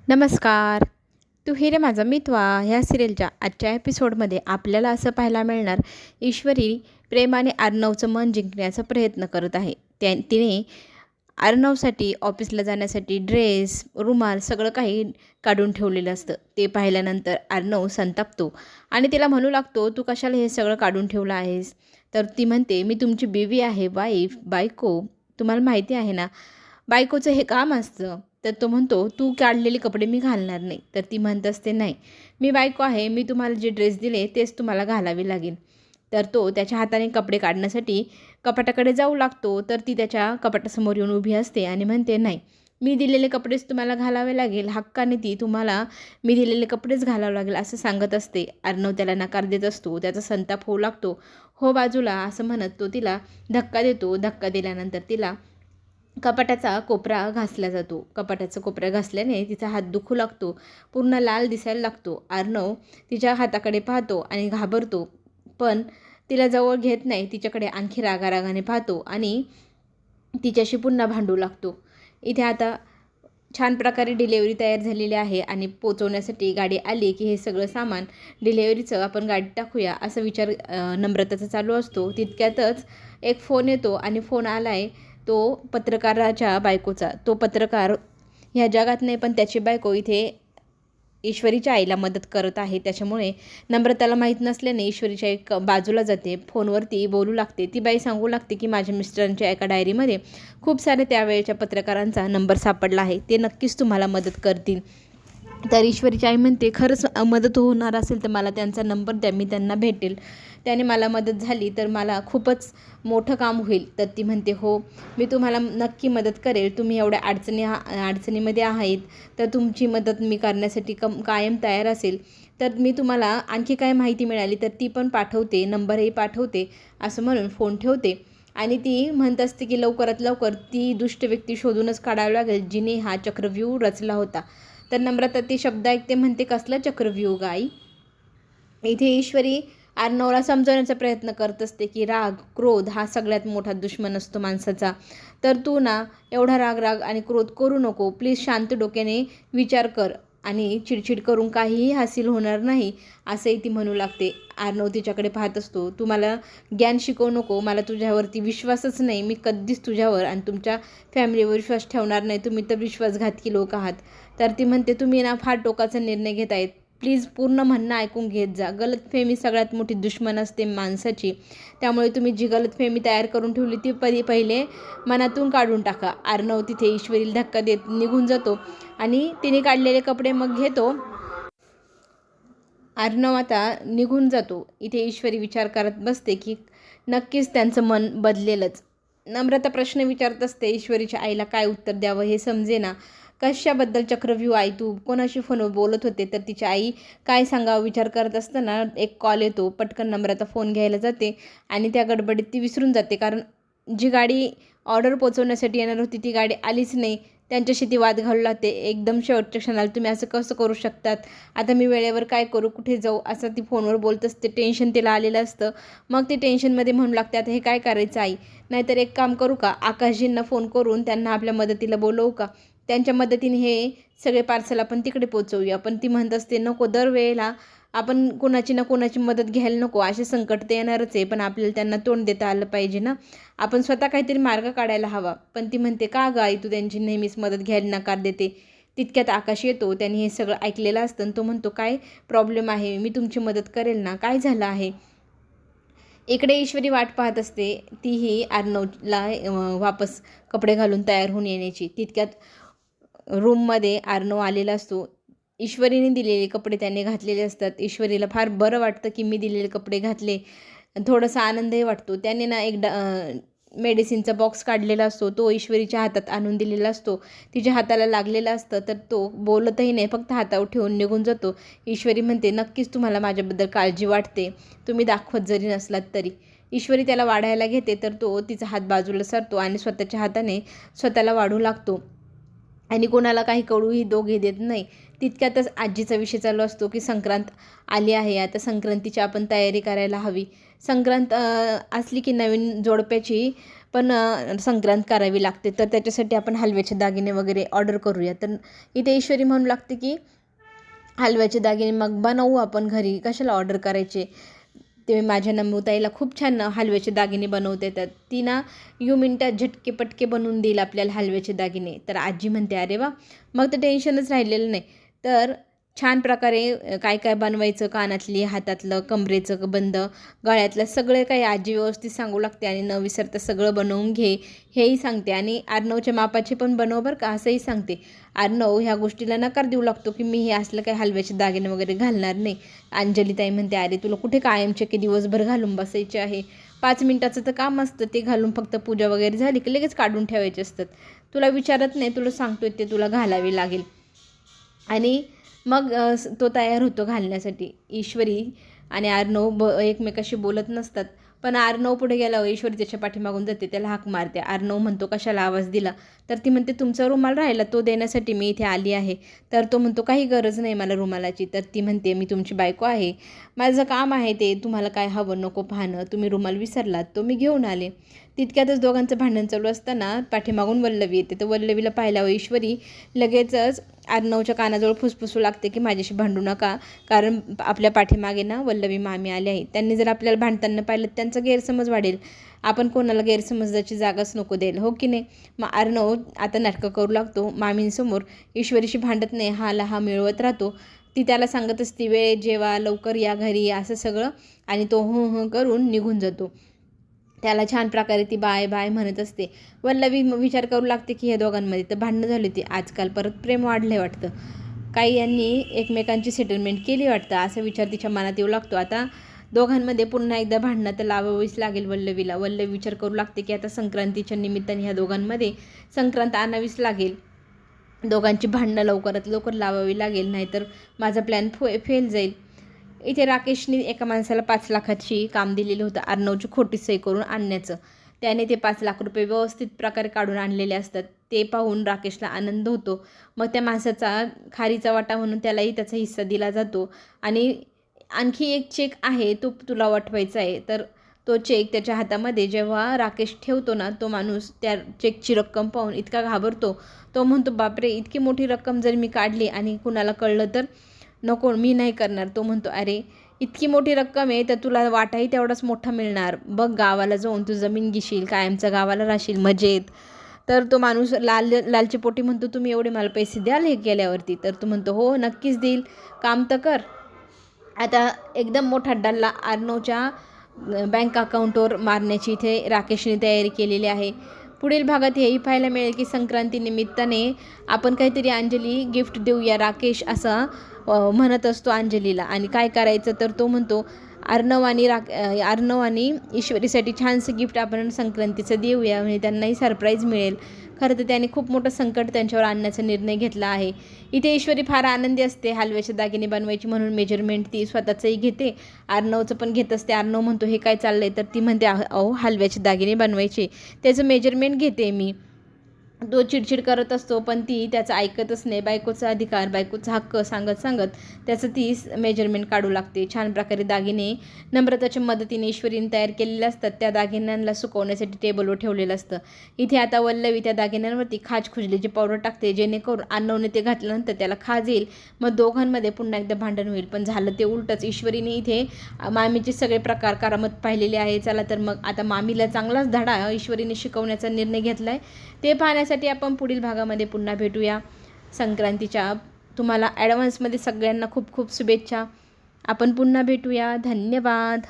नमस्कार. तू ही रे माझा मितवा ह्या सिरियलच्या आजच्या एपिसोडमध्ये आपल्याला असं पाहायला मिळणार, ईश्वरी प्रेमाने अर्णवचं मन जिंकण्याचा प्रयत्न करत आहे. तिने अर्णवसाठी ऑफिसला जाण्यासाठी ड्रेस, रुमाल सगळं काही काढून ठेवलेलं असतं. ते पाहिल्यानंतर अर्णव संतापतो आणि तिला म्हणू लागतो, तू कशाला हे सगळं काढून ठेवलं आहेस? तर ती म्हणते, मी तुमची बीवी आहे, बायको. तुम्हाला माहिती आहे ना बायकोचं हे काम असतं. तर तो म्हणतो, तू काढलेले कपडे मी घालणार नाही. तर ती म्हणत असते, नाही, मी बायको आहे, मी तुम्हाला जे ड्रेस दिले तेच तुम्हाला घालावे लागेल. तर तो त्याच्या हाताने कपडे काढण्यासाठी कपाटाकडे जाऊ लागतो. तर ती त्याच्या कपाटासमोर येऊन उभी असते आणि म्हणते, नाही, मी दिलेले कपडेच तुम्हाला घालावे लागेल, हक्काने ती तुम्हाला मी दिलेले कपडेच घालावे लागेल असं सांगत असते. अर्णव त्याला नकार देत असतो. त्याचा संताप होऊ लागतो. हो बाजूला असं म्हणत तो तिला धक्का देतो. धक्का दिल्यानंतर तिला कपाटाचा कोपरा घासला जातो. कपाटाचा कोपरा घासल्याने तिचा हात दुखू लागतो, पूर्ण लाल दिसायला लागतो. अर्णव तिच्या हाताकडे पाहतो आणि घाबरतो, पण तिला जवळ घेत नाही. तिच्याकडे आणखी रागारागाने पाहतो आणि तिच्याशी पुन्हा भांडू लागतो. इथे आता छान प्रकारे डिलेवरी तयार झालेली आहे आणि पोचवण्यासाठी गाडी आली की हे सगळं सामान डिलेवरीचं आपण गाडीत टाकूया असा विचार नम्रताचा चालू असतो. तितक्यातच एक फोन येतो आणि फोन आला आहे तो पत्रकाराच्या बायकोचा. तो पत्रकार ह्या जगात नाही, पण त्याची बायको इथे ईश्वरीच्या आईला मदत करत आहे. त्याच्यामुळे नम्रताला माहीत नसल्याने ईश्वरीच्या एक बाजूला जाते. फोनवरती बोलू लागते. ती बाई सांगू लागते की माझ्या मिस्टरांच्या एका डायरीमध्ये खूप सारे त्यावेळेच्या पत्रकारांचा नंबर सापडला आहे, ते नक्कीच तुम्हाला मदत करतील. तर ईश्वरीची आई म्हणते, खरंच मदत होणार असेल तर मला त्यांचा नंबर द्या, मी त्यांना भेटेल. त्याने मला मदत झाली तर मला खूपच मोठं काम होईल. तर ती म्हणते, हो, मी तुम्हाला नक्की मदत करेल. तुम्ही एवढ्या अडचणीमध्ये आहेत तर तुमची मदत मी करण्यासाठी कायम तयार असेल. तर मी तुम्हाला आणखी काय माहिती मिळाली तर ती पण पाठवते, नंबरही पाठवते असं म्हणून फोन ठेवते. आणि ती म्हणत असते की लवकरात लवकर ती दुष्ट व्यक्ती शोधूनच काढावी लागेल जिने हा चक्रव्यूह रचला होता. तर नम्रता ते शब्द ऐकते, म्हणते, कसला चक्रव्यूह गाई? इथे ईश्वरी अर्णवला समजवण्याचा प्रयत्न करत असते की राग, क्रोध हा सगळ्यात मोठा दुश्मन असतो माणसाचा. तर तू ना एवढा राग आणि क्रोध करू नको. प्लीज शांत डोक्याने विचार कर आणि चिडचिड करून काहीही हासिल होणार नाही असंही ती म्हणू लागते. अर्णव तिच्याकडे पाहत असतो. तू मला ज्ञान शिकवू नको. मला तुझ्यावरती विश्वासच नाही. मी कधीच तुझ्यावर आणि तुमच्या फॅमिलीवर विश्वास ठेवणार नाही. तुम्ही तर विश्वासघातकी लोक आहात. तर ती म्हणते, तुम्ही ना फार टोकाचा निर्णय घेत आहेत. प्लीज पूर्ण म्हणणं ऐकून घेत जा. गलतफहमी सगळ्यात मोठी दुश्मन असते माणसाची. त्यामुळे तुम्ही जी गलतफहमी तयार करून ठेवली ती पहिले मनातून काढून टाका. अर्णव तिथे ईश्वरीला धक्का देत निघून जातो आणि तिने काढलेले कपडे मग घेतो. अर्णव आता निघून जातो. इथे ईश्वरी विचार करत बसते की नक्कीच त्यांचं मन बदलेलच. नम्रता प्रश्न विचारत असते ईश्वरीच्या आईला काय उत्तर द्यावं हे समजेना. कशाबद्दल चक्रव्यूह आई? तू कोणाशी फोनवर बोलत होते? तर तिची आई काय सांगावं विचार करत असताना एक कॉल येतो. पटकन नम्रता फोन घ्यायला जाते आणि त्या गडबडीत ती विसरून जाते, कारण जी गाडी ऑर्डर पोचवण्यासाठी येणार होती ती गाडी आलीच नाही. त्यांच्याशी ती वाद घालू लागते. एकदम शेवटच्या क्षणाला तुम्ही असं कसं करू शकतात? आता मी वेळेवर काय करू, कुठे जाऊ, असं ती फोनवर बोलत असते. टेन्शन तिला आलेलं असतं. मग ती टेन्शनमध्ये म्हणू लागते, आता हे काय करायचं आई? नाहीतर एक काम करू का, आकाशजींना फोन करून त्यांना आपल्या मदतीला बोलवू का? त्यांच्या मदतीने हे सगळे पार्सल आपण तिकडे पोचवूया. पण ती म्हणत असते, नको, दरवेळेला आपण कोणाची ना कोणाची मदत घ्यायला नको. असे संकट तर येणारच आहे, पण आपल्याला त्यांना तोंड देता आलं पाहिजे ना. आपण स्वतः काहीतरी मार्ग काढायला हवा. पण ती म्हणते, का ग आई, तू त्यांची नेहमीच मदत घ्यायला नकार देते? तितक्यात आकाश येतो. त्यांनी हे सगळं ऐकलेलं असतं आणि तो म्हणतो, काय प्रॉब्लेम आहे? मी तुमची मदत करेल ना. काय झालं आहे? इकडे ईश्वरी वाट पाहत असते. तीही अर्णवला वापस कपडे घालून तयार होऊन येण्याची. तितक्यात रूममध्ये अर्णव आलेला असतो. ईश्वरीने दिलेले कपडे त्याने घातलेले असतात. ईश्वरीला फार बरं वाटतं की मी दिलेले कपडे घातले. थोडासा आनंदही वाटतो. त्याने ना एक मेडिसिनचा बॉक्स काढलेला असतो. तो ईश्वरीच्या हातात आणून दिलेला असतो. तिच्या हाताला लागलेला असतं. तर तो बोलतही नाही, फक्त हातावर ठेवून निघून जातो. ईश्वरी म्हणते, नक्कीच तुम्हाला माझ्याबद्दल काळजी वाटते, तुम्ही दाखवत जरी नसलात तरी. ईश्वरी त्याला वाढायला घेते तर तो तिचा हात बाजूला सरतो आणि स्वतःच्या हाताने स्वतःला वाढू लागतो आणि कोणाला काही कळूही दोघे देत नाही. तितक्यातच आजीचा विषय चालू असतो की संक्रांत आली आहे, आता संक्रांतीची आपण तयारी करायला हवी. संक्रांत असली की नवीन जोडप्याची पण संक्रांत करावी लागते, तर त्याच्यासाठी आपण हलव्याचे दागिने वगैरे ऑर्डर करूया. तर इथे ईश्वरी म्हणू लागते की हलव्याचे दागिने मग बनवू आपण घरी, कशाला ऑर्डर करायचे. ते माझ्या नम्रताईला खूप छान हलव्याचे दागिने बनवता येतात. ती ना मिनिटात झटके पटके बनवून देईल आपल्याला हलव्याचे दागिने. तर आजी म्हणते अरे वा, मग तर टेन्शनच राहिलेलं नाही. तर छान प्रकारे काय काय बनवायचं, कानातली, हातातलं, कमरेचं बंद, गळ्यातलं सगळे काही आजी व्यवस्थित सांगू लागते आणि न विसरता सगळं बनवून घे हेही सांगते. आणि आर्नवच्या मापाचे पण बनव बरं का असंही सांगते. आर्नव ह्या गोष्टीला नकार देऊ लागतो की मी हे असलं काही हलव्याचे दागिने वगैरे घालणार नाही. अंजलीताई म्हणते अरे तुला कुठे कायमचे की दिवसभर घालून बसायचे आहे, 5 मिनिटाचं तर काम असतं, ते घालून फक्त पूजा वगैरे झाली की लगेच काढून ठेवायचे असतात. तुला विचारत नाही, तुला सांगतोय ते तुला घालावे लागेल. आणि मग तो तयार होतो घालण्यासाठी. ईश्वरी आणि आर्नव एकमेकाशी बोलत नसतात, पण आर्नव पुढे गेल्यावर ईश्वरी त्याच्या पाठीमागून जाते, त्याला हाक मारते. आर्नव म्हणतो कशाला आवाज दिला, तर ती म्हणते तुमचा रुमाल राहिला तो देण्यासाठी मी इथे आली आहे. तर तो म्हणतो काही गरज नाही मला रुमालाची. तर ती म्हणते मी तुमची बायको आहे, माझं काम आहे ते, तुम्हाला काय हवं नको पाहणं, तुम्ही रुमाल विसरलात तो मी घेऊन आले. तितक्यातच दोघांचं भांडण चालू असताना पाठीमागून वल्लवी येते. तर वल्लवीला पाहिल्यावर ईश्वरी लगेचच आर्नवच्या कानाजवळ फुसफुसू लागते की माझ्याशी भांडू नका, कारण आपल्या पाठीमागे ना वल्लवी मामी आली आहे. त्यांनी जर आपल्याला भांडताना पाहिलं त्यांचा गैरसमज वाढेल, आपण कोणाला गैरसमजाची जागाच नको द्यायला, हो की नाही. मग आर्नव आता नाटकं करू लागतो मामींसमोर, ईश्वरीशी भांडत नाही, हा मिळवत राहतो. ती त्याला सांगत असते वेळ जेवा, लवकर या घरी, असं सगळं, आणि तो हो करून निघून जातो. त्याला छान प्रकारे ती बाय बाय म्हणत असते. वल्लवी विचार करू लागते की ह्या दोघांमध्ये तर भांडणं झाली होती, आजकाल परत प्रेम वाढलं वाटतं, काही यांनी एकमेकांची सेटलमेंट केली वाटतं, असा विचार तिच्या मनात येऊ लागतो. आता दोघांमध्ये पुन्हा एकदा भांडणं तर लावावीच लागेल वल्लवीला. वल्लवी विचार करू लागते की आता संक्रांतीच्या निमित्ताने ह्या दोघांमध्ये संक्रांत आणावीच लागेल, दोघांची भांडणं लवकरात लवकर लावावी लागेल, नाहीतर माझा प्लॅन फेल जाईल. इथे राकेशने एका माणसाला 5 लाखाची काम दिलेलं होतं आर्नवची खोटी सही करून आणण्याचं. त्याने ते 5 लाख रुपये व्यवस्थित प्रकारे काढून आणलेले असतात. ते पाहून राकेशला आनंद होतो. मग त्या माणसाचा खारीचा वाटा म्हणून त्यालाही त्याचा हिस्सा दिला जातो. आणि आणखी एक चेक आहे, तो तुला वाटवायचा आहे. तर तो चेक त्याच्या हातामध्ये जेव्हा राकेश ठेवतो ना, तो माणूस त्या चेकची रक्कम पाहून इतका घाबरतो. तो म्हणतो बापरे, इतकी मोठी रक्कम जर मी काढली आणि कुणाला कळलं तर, नको मी नाही करणार. तो म्हणतो अरे इतकी मोठी रक्कम आहे तर तुला वाटाही तेवढाच मोठा मिळणार, बघ गावाला जाऊन तू जमीन घेशील, कायमचं गावाला राहशील मजेत. तर तो माणूस लालची पोटी म्हणतो तुम्ही एवढे मला पैसे द्याल हे केल्यावरती. तर तो म्हणतो हो नक्कीच देईल, काम तर कर. आता एकदम मोठा डल्ला आर्नवच्या बँक अकाउंटवर मारण्याची इथे राकेशने तयारी केलेली आहे. पुढील भागात हेही पाहायला मिळेल की संक्रांती निमित्ताने आपण काहीतरी अंजली गिफ्ट देऊया राकेश असं म्हणत असतो अंजलीला. आणि काय करायचं तर तो म्हणतो आर्नव आणि ईश्वरीसाठी छानसं गिफ्ट आपण संक्रांतीचं देऊया, म्हणजे त्यांनाही सरप्राईज मिळेल. खरं तर त्याने खूप मोठं संकट त्यांच्यावर आणण्याचा निर्णय घेतला आहे. इथे ईश्वरी फार आनंदी असते, हलव्याचे दागिने बनवायची म्हणून मेजरमेंट ती स्वतःचंही घेते, आर्नवचं पण घेत असते. आर्नव म्हणतो हे काय चाललं आहे, तर ती म्हणते अहो हलव्याचे दागिने बनवायचे, त्याचं मेजरमेंट घेते मी. तो चिडचिड करत असतो पण ती त्याचं ऐकतच नाही. बायकोचा अधिकार, बायकोचा हक्क सांगत सांगत त्याचं ती मेजरमेंट काढू लागते. छान प्रकारे दागिने नम्रताच्या मदतीने ईश्वरीने तयार केलेले असतात. त्या दागिन्यांना सुकवण्यासाठी टेबलवर ठेवलेलं असतं. इथे आता वल्लवी त्या दागिन्यांवरती खाज खुजलीची पावडर टाकते, जेणेकरून आर्नवने ते घातल्यानंतर त्याला खाज येईल, मग दोघांमध्ये पुन्हा एकदा भांडण होईल. पण झालं ते उलटंच. ईश्वरीने इथे मामीचे सगळे प्रकार करामत पाहिलेले आहे. चला तर मग आता मामीला चांगलाच धडा ईश्वरीने शिकवण्याचा निर्णय घेतला आहे, ते पाहण्यासाठी आपण पुढील भागामध्ये पुन्हा भेटूया. संक्रांतीच्या तुम्हाला ॲडव्हान्समध्ये सगळ्यांना खूप खूप शुभेच्छा. आपण पुन्हा भेटूया. धन्यवाद.